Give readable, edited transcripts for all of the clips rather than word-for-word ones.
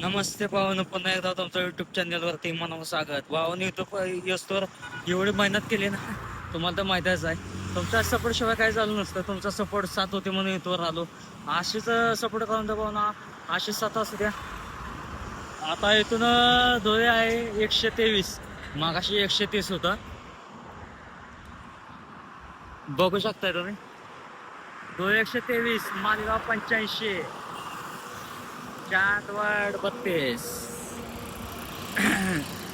नमस्ते भावानं, पुन्हा एकदा तुमचं युट्यूब चॅनलवरती मनावर स्वागत. भावानं युट्यूब येस्तोवर एवढी मेहनत केली ना, तुम्हाला तर माहितीच आहे. तुमचा सपोर्ट शिवाय काय झालं नसतं. तुमचा सपोर्ट साथ होते म्हणून युट्यूबवर आलो. अशीच सपोर्ट करून द्या भावना, अशीच साथ असू द्या. आता इथून धुळे आहे 123, मागाशी 130 होतं. बघू शकताय तुम्ही. धुळे 123, मालेगाव 85, चांदवड 32.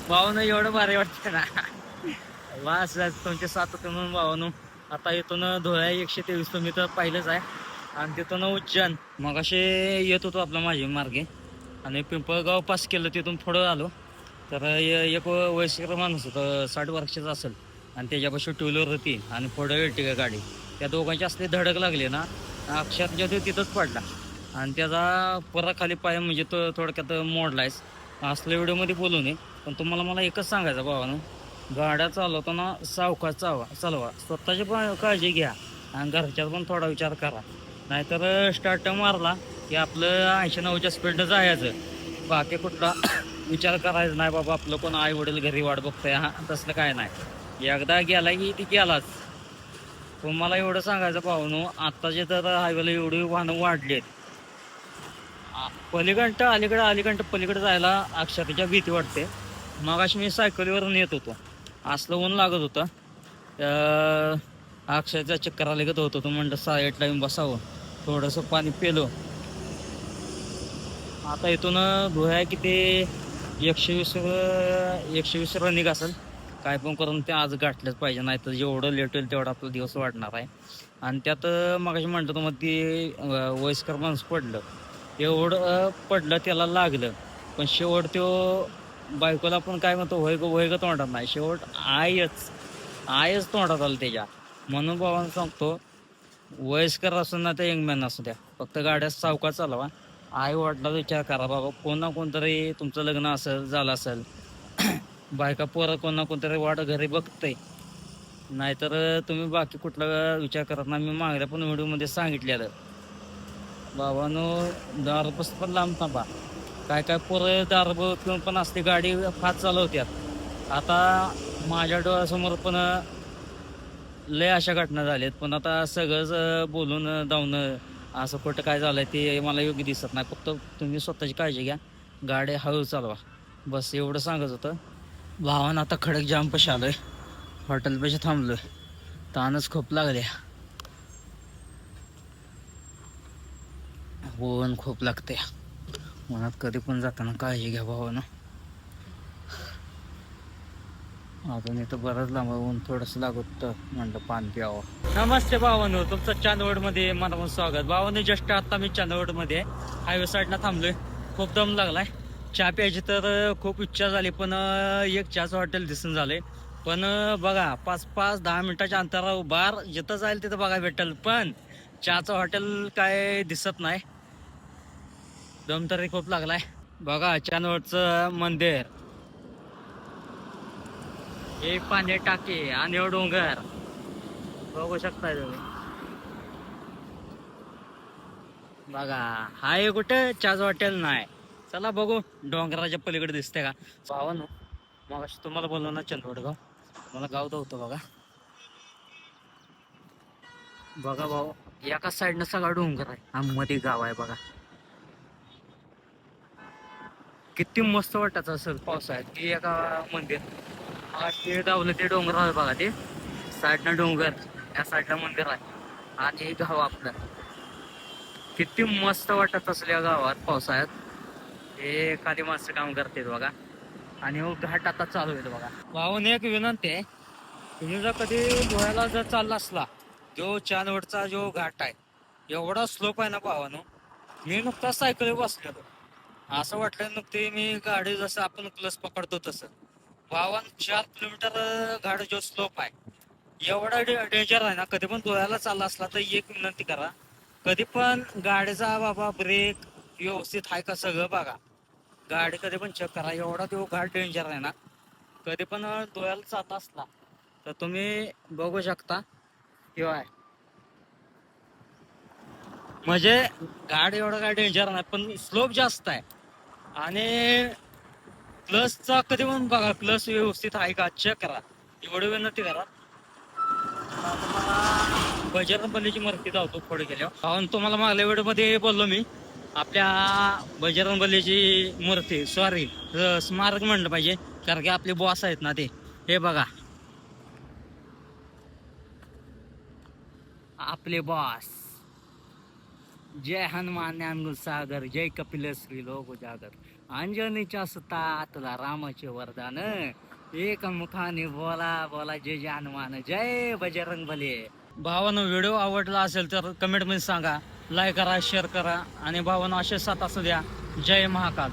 भावानं एवढं भारी वाटतं ना. वास तुमचे सात होते म्हणून भावानं. आता इथून धुळ्या 123 तुम्ही तर पाहिलंच आहे. आणि तिथून उज्जैन मग असे येत होतो आपला माझे मार्गे. आणि पिंपळगाव पास केलं, तिथून पुढं आलो तर एक वयस्कर माणूस होतं, 60 वर्षाचा असेल. आणि त्याच्यापाशी टू व्हीलर होती आणि पुढं एर्टिगा गाडी. त्या दोघांची असली धडक लागली ना, अक्षरशः तो तिथंच पडला. आणि त्याचा परत खाली पाय म्हणजे तो थोडक्यात मोडलायच. असल्या व्हिडिओमध्ये बोलू नये, पण तुम्हाला मला एकच सांगायचं भावानं, गाड्या चालवताना सावकाश चालवा. स्वतःची पण काळजी घ्या आणि घरच्याचा पण थोडा विचार करा. नाहीतर स्टार्ट मारला की आपलं 80-90च्या स्पीडनं जायचं. बाकी कुठला विचार करायचा नाही. बाबा आपलं कोण आई वडील घरी वाट बघतंय, हा तसलं काय नाही. एकदा गेला की ती गेलाच. पण मला एवढं सांगायचं भावानो, आत्ताचे तर हायवेला एवढी वाहनं वाढली आहेत. पलीकडं अलीकडं पलीकडे जायला अक्षरशः भीती वाटते. मग अशी मी सायकलीवरून येत होतो, असलं ऊन लागत होतं. अक्षरशः चक्कर आले होत होतं. म्हणलं साईडला येऊन बसावं, थोडंसं पाणी पेलो. आता इथून धुळ्या किती 120 रनिंग असेल. काय पण करून ते आज गाठलंच पाहिजे, नाही तर जेवढं लेट होईल तेवढा आपला दिवस वाढणार आहे. आणि त्यात मगाशी म्हणतो तुम्हाला ती वयस्कर माणूस पडलं. एवढं पडलं, त्याला लागलं. पण शेवट तो बायकोला पण काय म्हणतो, वय ग तोंडात नाही. शेवट आयच तोंडात आलं त्याच्या. म्हणून भावानं सांगतो, वयस्कर असू ना ते यंगमॅन असू द्या, फक्त गाड्या सावकाश चालवा. आई वडिलाचा विचार करा बाबा. कोण ना कोणतरी तुमचं लग्न झालं असेल, बायका पोरं कोण ना कोणतरी वाट घरी बघतंय. नाहीतर तुम्ही बाकी कुठला विचार करत नाही. मी मागल्या पण व्हिडिओमध्ये सांगितलेलं, बाबानो दारूपासून पण लांब थांबा. काय पोरं दारू पिऊन पण असते, गाडी फास्ट चालवत्यात. आता माझ्या डोळ्यासमोर पण लय अशा घटना झाल्यात. पण आता सगळंच बोलून जाऊन असं कुठं काय झालंय ते मला योग्य दिसत नाही. फक्त तुम्ही स्वतःची काळजी घ्या, गाडी हळू चालवा, बस एवढं सांगत होतं. भावानं आता खडक जाम पशी आलोय, हॉटेल पैसे थांबलोय. तानच खूप लागले, ऊन खूप लागते. मनात कधी पण जाताना काळजी घ्या भावानं. अजून इथं बरंच लांब ऊन थोडंसं लागत, म्हणलं पाणी प्यावं. नमस्ते भावानो, तुमचं चांदवड मध्ये मनापासून स्वागत. भावानो जस्ट आता मी चांदवड मध्ये हायवे साईडला थांबलोय. खूप दम लागलाय. चहा प्यायची तर खूप इच्छा झाली, पण एक चहाचं हॉटेल दिसून झालंय. पण बघा, 5-10 मिनिटाच्या अंतरावर बार जिथं जाईल तिथं बघा भेटेल, पण चहाचं हॉटेल काय दिसत नाही. दम तरी खूप लागलाय. बघा चांदवडचं मंदिर, हे पाणी टाके आणि डोंगर बघू शकताय तुम्ही. बघा हाय कुठे चहाचं हॉटेल नाही. चला बघू डोंगराच्या पलीकडे दिसते का भावानो. मग तुम्हाला बोललो ना चंदवडगाव, मला गाव होतं बघा. बघा भाऊ, एका साईडनं सगळा डोंगर आहे आणि मध्ये गाव आहे बघा. किती मस्त वाटत असेल पावसाळ्यात. की एका मंदिर ते डावलं, ते डोंगर आहे बघा. ते साईडनं डोंगर, या साईडला मंदिर आहे आणि गाव आपलं. किती मस्त वाटत असेल या गावात पावसाळ्यात. हे खाली माणसं काम करते बघा. आणि हो घाट आता चालू आहे बघा. भावाने एक विनंती आहे, तुम्ही जर कधी धुळ्याला जर चालला असला, जो चांदवडचा जो घाट आहे एवढा स्लोप आहे ना भावानो. मी नुकताच सायकलीवर बसलेलो, असं वाटलं नुकते मी गाडी जसं आपण क्लच पकडतो तसं. 4 किलोमीटर गाडी जो स्लोप आहे एवढा डेंजर आहे ना. कधी पण धुळ्याला चालला असला तर एक विनंती करा, कधी पण गाडीचा बाबा ब्रेक व्यवस्थित आहे का सगळं बघा. गाडी कधी पण चेक करा, एवढा तो घाट डेंजर आहे ना. कधी पण धुळ्याला जात असला तर तुम्ही बघू शकता किंवा आहे. म्हणजे गाडी एवढा काय डेंजर नाही, पण स्लोप जास्त आहे. आणि क्लसचा कधी पण बघा, क्लस व्यवस्थित आहे का चेक करा, एवढं विनंती करा. बजरंग बलीची मूर्ती धावतो पुढे गेल्यावर. कारण तुम्हाला मागल्या व्हिडिओ मध्ये बोललो मी, आपल्या बजरंग बलीची मूर्ती, सॉरी स्मारक म्हणलं पाहिजे, कारण की आपले बॉस आहेत ना ते. हे बघा आपले बॉस, जय हनुमान ज्ञान सागर, जय कपिल श्री लोक उजागर, अंजनीच्या सुता तुला रामाचे वरदान, एक मुखाने बोला बोला जय जय हनुमान, जय बजरंग बली. भावानं व्हिडिओ आवडला असेल तर कमेंट मध्ये सांगा, लाईक करा, शेअर करा, आणि भावानं असे साथ असू द्या. जय महाकाल.